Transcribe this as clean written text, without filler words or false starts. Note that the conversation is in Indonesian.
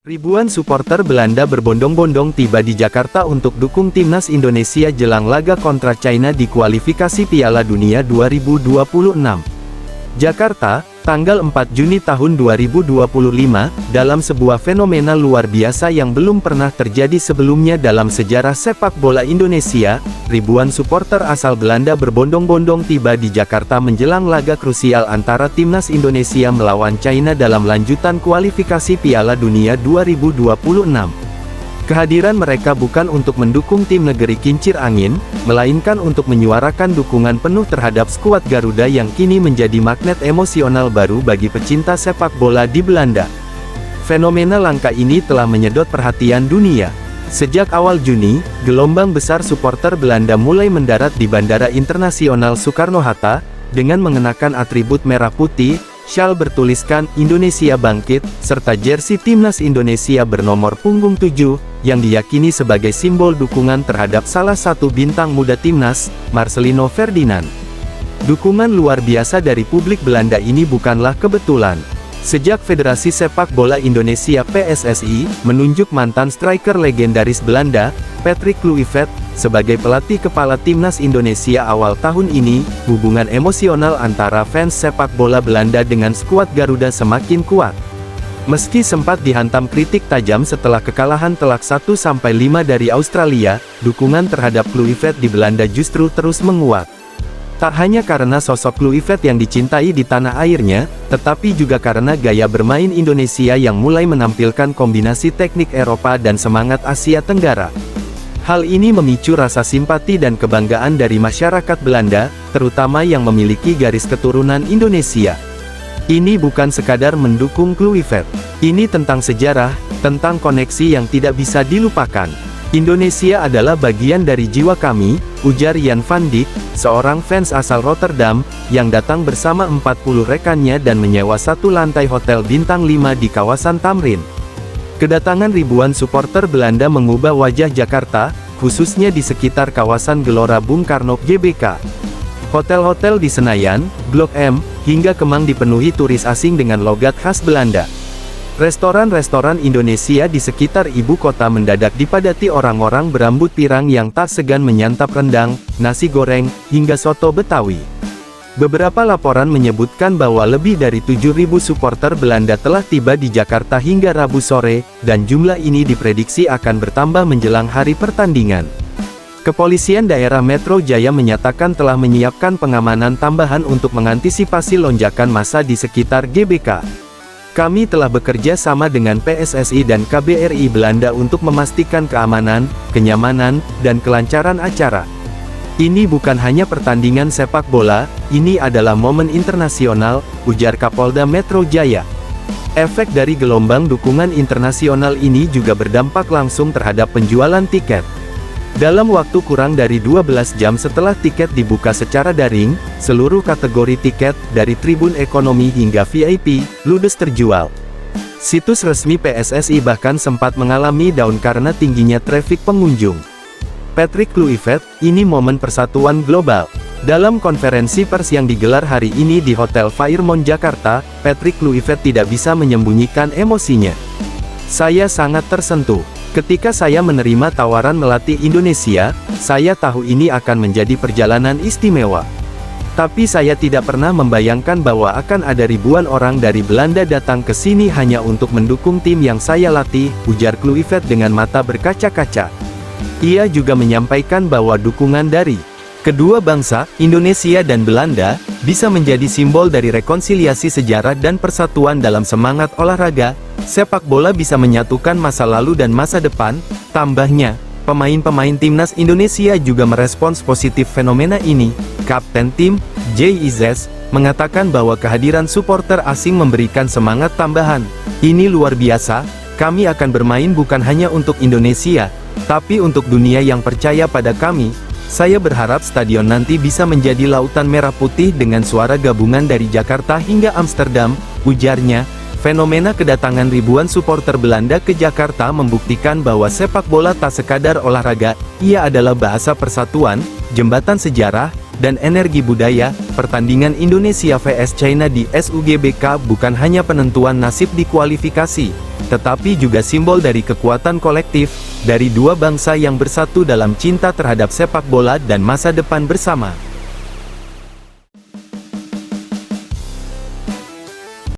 Ribuan supporter Belanda berbondong-bondong tiba di Jakarta untuk dukung timnas Indonesia jelang laga kontra China di kualifikasi Piala Dunia 2026. Jakarta, tanggal 4 Juni tahun 2025, dalam sebuah fenomena luar biasa yang belum pernah terjadi sebelumnya dalam sejarah sepak bola Indonesia, ribuan supporter asal Belanda berbondong-bondong tiba di Jakarta menjelang laga krusial antara timnas Indonesia melawan China dalam lanjutan kualifikasi Piala Dunia 2026. Kehadiran mereka bukan untuk mendukung tim negeri kincir angin, melainkan untuk menyuarakan dukungan penuh terhadap skuad Garuda yang kini menjadi magnet emosional baru bagi pecinta sepak bola di Belanda. Fenomena langka ini telah menyedot perhatian dunia. Sejak awal Juni, gelombang besar supporter Belanda mulai mendarat di Bandara Internasional Soekarno-Hatta, dengan mengenakan atribut merah putih, syal bertuliskan "Indonesia Bangkit", serta jersey timnas Indonesia bernomor punggung 7, yang diyakini sebagai simbol dukungan terhadap salah satu bintang muda timnas, Marcelino Ferdinand. Dukungan luar biasa dari publik Belanda ini bukanlah kebetulan. Sejak Federasi Sepak Bola Indonesia (PSSI) menunjuk mantan striker legendaris Belanda, Patrick Kluivert, sebagai pelatih kepala timnas Indonesia awal tahun ini, hubungan emosional antara fans sepak bola Belanda dengan skuad Garuda semakin kuat. Meski sempat dihantam kritik tajam setelah kekalahan telak 1-5 dari Australia, dukungan terhadap Kluivert di Belanda justru terus menguat. Tak hanya karena sosok Kluivert yang dicintai di tanah airnya, tetapi juga karena gaya bermain Indonesia yang mulai menampilkan kombinasi teknik Eropa dan semangat Asia Tenggara. Hal ini memicu rasa simpati dan kebanggaan dari masyarakat Belanda, terutama yang memiliki garis keturunan Indonesia. Ini bukan sekadar mendukung Kluivert. Ini tentang sejarah, tentang koneksi yang tidak bisa dilupakan. Indonesia adalah bagian dari jiwa kami, ujar Jan van Dijk, seorang fans asal Rotterdam, yang datang bersama 40 rekannya dan menyewa satu lantai hotel bintang 5 di kawasan Tamrin. Kedatangan ribuan supporter Belanda mengubah wajah Jakarta, khususnya di sekitar kawasan Gelora Bung Karno, GBK. Hotel-hotel di Senayan, Blok M, hingga Kemang dipenuhi turis asing dengan logat khas Belanda. Restoran-restoran Indonesia di sekitar ibu kota mendadak dipadati orang-orang berambut pirang yang tak segan menyantap rendang, nasi goreng, hingga soto Betawi. Beberapa laporan menyebutkan bahwa lebih dari 7.000 supporter Belanda telah tiba di Jakarta hingga Rabu sore, dan jumlah ini diprediksi akan bertambah menjelang hari pertandingan. Kepolisian daerah Metro Jaya menyatakan telah menyiapkan pengamanan tambahan untuk mengantisipasi lonjakan massa di sekitar GBK. Kami telah bekerja sama dengan PSSI dan KBRI Belanda untuk memastikan keamanan, kenyamanan, dan kelancaran acara. Ini bukan hanya pertandingan sepak bola, ini adalah momen internasional, ujar Kapolda Metro Jaya. Efek dari gelombang dukungan internasional ini juga berdampak langsung terhadap penjualan tiket. Dalam waktu kurang dari 12 jam setelah tiket dibuka secara daring, seluruh kategori tiket, dari tribun ekonomi hingga VIP, ludes terjual. Situs resmi PSSI bahkan sempat mengalami down karena tingginya trafik pengunjung. Patrick Kluivert, ini momen persatuan global. Dalam konferensi pers yang digelar hari ini di Hotel Fairmont Jakarta, Patrick Kluivert tidak bisa menyembunyikan emosinya. "Saya sangat tersentuh. Ketika saya menerima tawaran melatih Indonesia, saya tahu ini akan menjadi perjalanan istimewa. Tapi saya tidak pernah membayangkan bahwa akan ada ribuan orang dari Belanda datang ke sini hanya untuk mendukung tim yang saya latih," ujar Kluivert dengan mata berkaca-kaca. Ia juga menyampaikan bahwa dukungan dari kedua bangsa, Indonesia dan Belanda, bisa menjadi simbol dari rekonsiliasi sejarah dan persatuan dalam semangat olahraga. Sepak bola bisa menyatukan masa lalu dan masa depan, tambahnya. Pemain-pemain timnas Indonesia juga merespons positif fenomena ini. Kapten tim, Jay Izzes, mengatakan bahwa kehadiran supporter asing memberikan semangat tambahan. "Ini luar biasa, kami akan bermain bukan hanya untuk Indonesia, tapi untuk dunia yang percaya pada kami. Saya berharap stadion nanti bisa menjadi lautan merah putih dengan suara gabungan dari Jakarta hingga Amsterdam," ujarnya. Fenomena kedatangan ribuan supporter Belanda ke Jakarta membuktikan bahwa sepak bola tak sekadar olahraga, ia adalah bahasa persatuan, jembatan sejarah, dan energi budaya. Pertandingan Indonesia vs China di SUGBK bukan hanya penentuan nasib di kualifikasi, tetapi juga simbol dari kekuatan kolektif, dari dua bangsa yang bersatu dalam cinta terhadap sepak bola dan masa depan bersama.